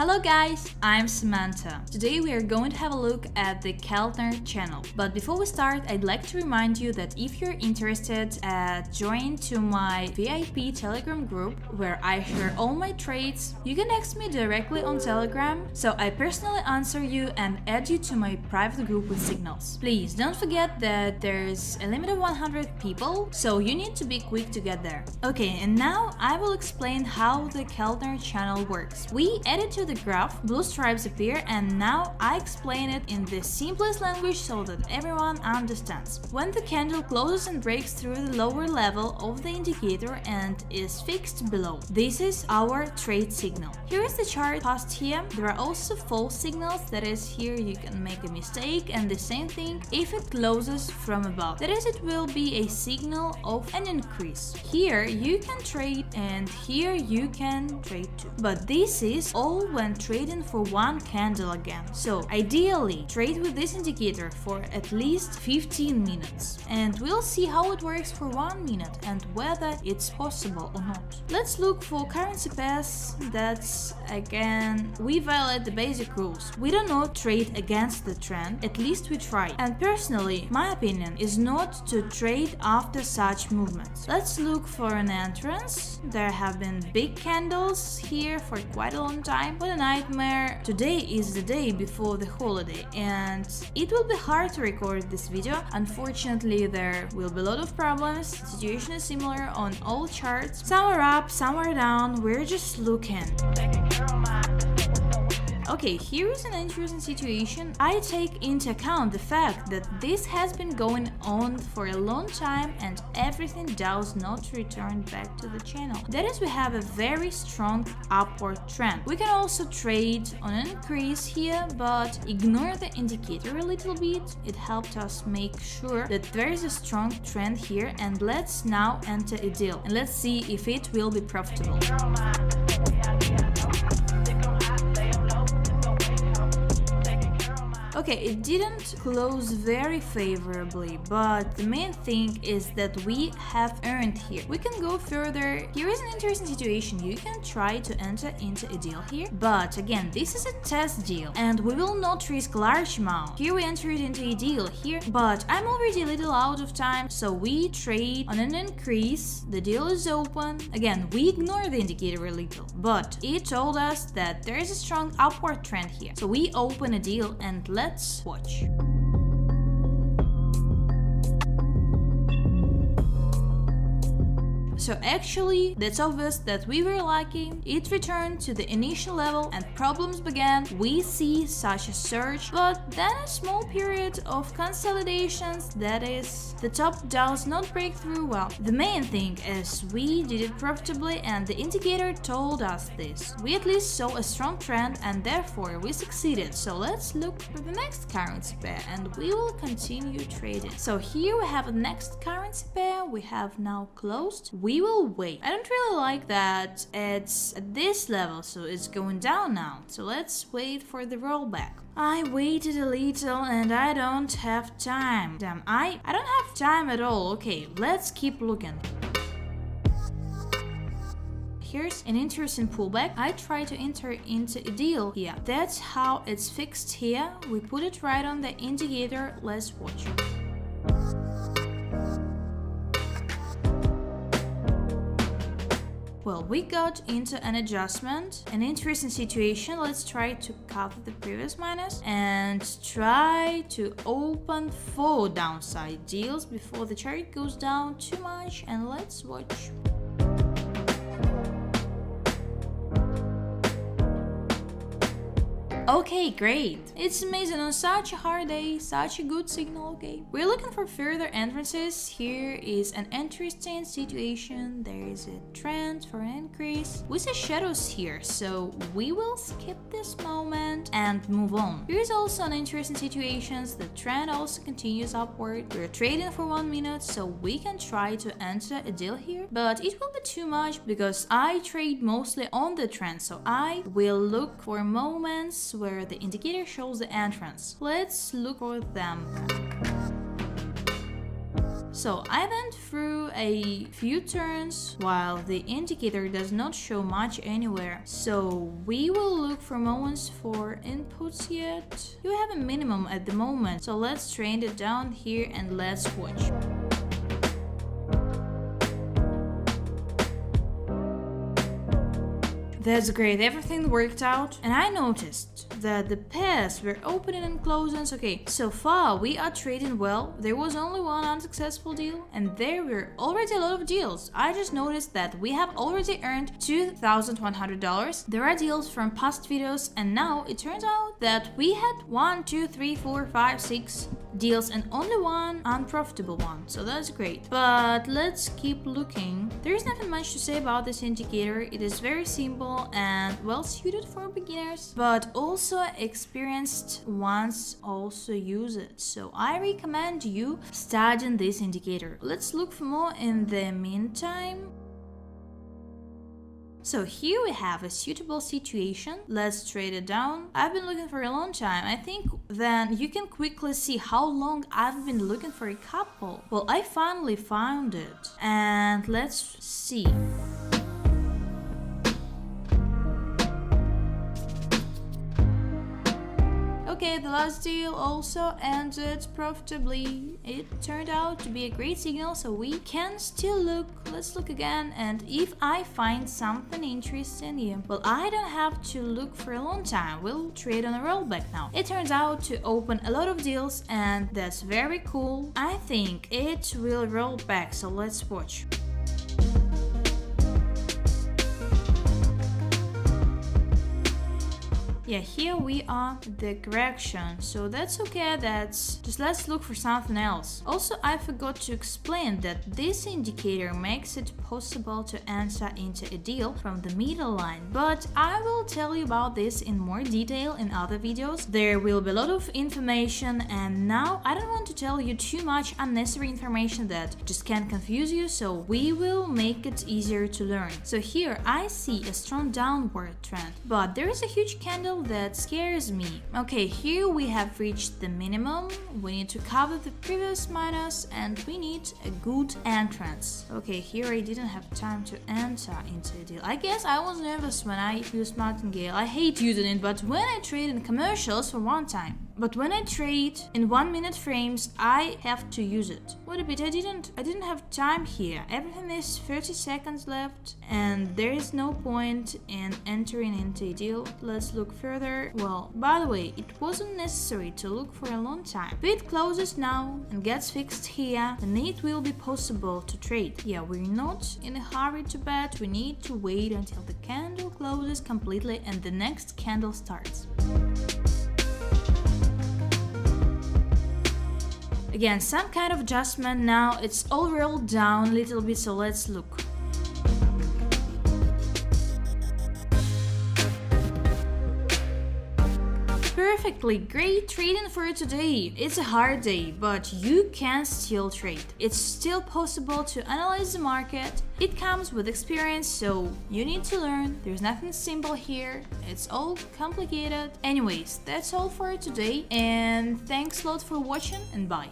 Hello guys, I'm Samantha. Today we are going to have a look at the Keltner channel. But before we start, I'd like to remind you that if you're interested, join to my VIP Telegram group where I share all my trades. You can text me directly on Telegram, so I personally answer you and add you to my private group with signals. Please don't forget that there's a limit of 100 people, so you need to be quick to get there. Okay, and now I will explain how the Keltner channel works. We added to the graph, blue stripes appear, and now I explain it in the simplest language so that everyone understands. When the candle closes and breaks through the lower level of the indicator and is fixed below, this is our trade signal. Here is the chart past here. There are also false signals, that is, here you can make a mistake, and the same thing if it closes from above, that is, it will be a signal of an increase. Here you can trade and here you can trade too, but this is all when trading for one candle again. So ideally trade with this indicator for at least 15 minutes, and we'll see how it works for 1 minute and whether it's possible or not. Let's look for currency pairs. That's again, we violate the basic rules. We do not trade against the trend, at least we try, and personally my opinion is not to trade after such movements. Let's look for an entrance. There have been big candles here for quite a long time. What a nightmare. Today is the day before the holiday and it will be hard to record this video. Unfortunately, there will be a lot of problems. The situation is similar on all charts. Some are up, some are down. We're just looking. Okay, here is an interesting situation. I take into account the fact that this has been going on for a long time and everything does not return back to the channel. That is, we have a very strong upward trend. We can also trade on an increase here, but ignore the indicator a little bit. It helped us make sure that there is a strong trend here, and let's now enter a deal and let's see if it will be profitable. Okay, it didn't close very favorably, but the main thing is that we have earned here. We can go further. Here is an interesting situation. You can try to enter into a deal here, but again, this is a test deal and we will not risk large amount. Here we entered into a deal here, but I'm already a little out of time, so we trade on an increase. The deal is open. Again, we ignore the indicator a little, but it told us that there is a strong upward trend here. So we open a deal and let's watch. So actually, that's obvious that we were lacking. It returned to the initial level and problems began. We see such a surge, but then a small period of consolidations, that is, the top does not break through well. The main thing is we did it profitably and the indicator told us this. We at least saw a strong trend and therefore we succeeded. So let's look for the next currency pair and we will continue trading. So here we have the next currency pair. We have now closed. We will wait. I don't really like that it's at this level, so it's going down now. So let's wait for the rollback. I waited a little and I don't have time. Damn, I don't have time at all. Okay, let's keep looking. Here's an interesting pullback. I try to enter into a deal here. That's how it's fixed here. We put it right on the indicator. Let's watch. Well, we got into an adjustment, an interesting situation. Let's try to cover the previous minus and try to open 4 downside deals before the chart goes down too much, and let's watch. Okay, great. It's amazing on such a hard day, such a good signal. Okay, we're looking for further entrances. Here is an interesting situation. There is a trend for an increase. We see shadows here, so we will skip this moment and move on. Here is also an interesting situation. The trend also continues upward. We're trading for 1 minute, so we can try to enter a deal here, but it will be too much because I trade mostly on the trend, so I will look for moments where the indicator shows the entrance. Let's look for them. So I went through a few turns while the indicator does not show much anywhere. So we will look for moments for inputs yet. You have a minimum at the moment, so let's train it down here and let's watch. That's great, everything worked out, and I noticed that the pairs were opening and closing. Okay, so far we are trading well. There was only one unsuccessful deal, and there were already a lot of deals. I just noticed that we have already earned $2,100. There are deals from past videos, and now it turns out that we had 1, 2, 3, 4, 5, 6 deals and only one unprofitable one, so that's great. But let's keep looking. There is nothing much to say about this indicator. It is very simple and well suited for beginners, but also experienced ones also use it. So I recommend you studying this indicator. Let's look for more in the meantime. So here we have a suitable situation. Let's trade it down. I've been looking for a long time. I think then you can quickly see how long I've been looking for a couple. Well, I finally found it. And let's see. Okay, the last deal also ended profitably. It turned out to be a great signal, so we can still look. Let's look again, and if I find something interesting here, well, I don't have to look for a long time. We'll trade on a rollback now. It turns out to open a lot of deals, and that's very cool. I think it will roll back, so let's watch. Yeah, here we are, the correction, so that's okay, just let's look for something else. Also, I forgot to explain that this indicator makes it possible to enter into a deal from the middle line, but I will tell you about this in more detail in other videos. There will be a lot of information, and now I don't want to tell you too much unnecessary information that just can confuse you, so we will make it easier to learn. So here I see a strong downward trend, but there is a huge candle that scares me. Okay, here we have reached the minimum. We need to cover the previous minus and we need a good entrance. Okay, here I didn't have time to enter into a deal. I guess I was nervous when I used Martingale. I hate using it, but when I trade in commercials for one time. But when I trade in 1 minute frames, I have to use it. Wait a bit, I didn't have time here. Everything is 30 seconds left and there is no point in entering into a deal. Let's look further. Well, by the way, it wasn't necessary to look for a long time. If it closes now and gets fixed here, then it will be possible to trade. Yeah, we're not in a hurry to bet. We need to wait until the candle closes completely and the next candle starts. Again, some kind of adjustment now. It's all rolled down a little bit, so let's look. Perfectly great trading for today. It's a hard day, but you can still trade. It's still possible to analyze the market. It comes with experience, so you need to learn. There's nothing simple here. It's all complicated. Anyways, that's all for today, and thanks a lot for watching, and bye.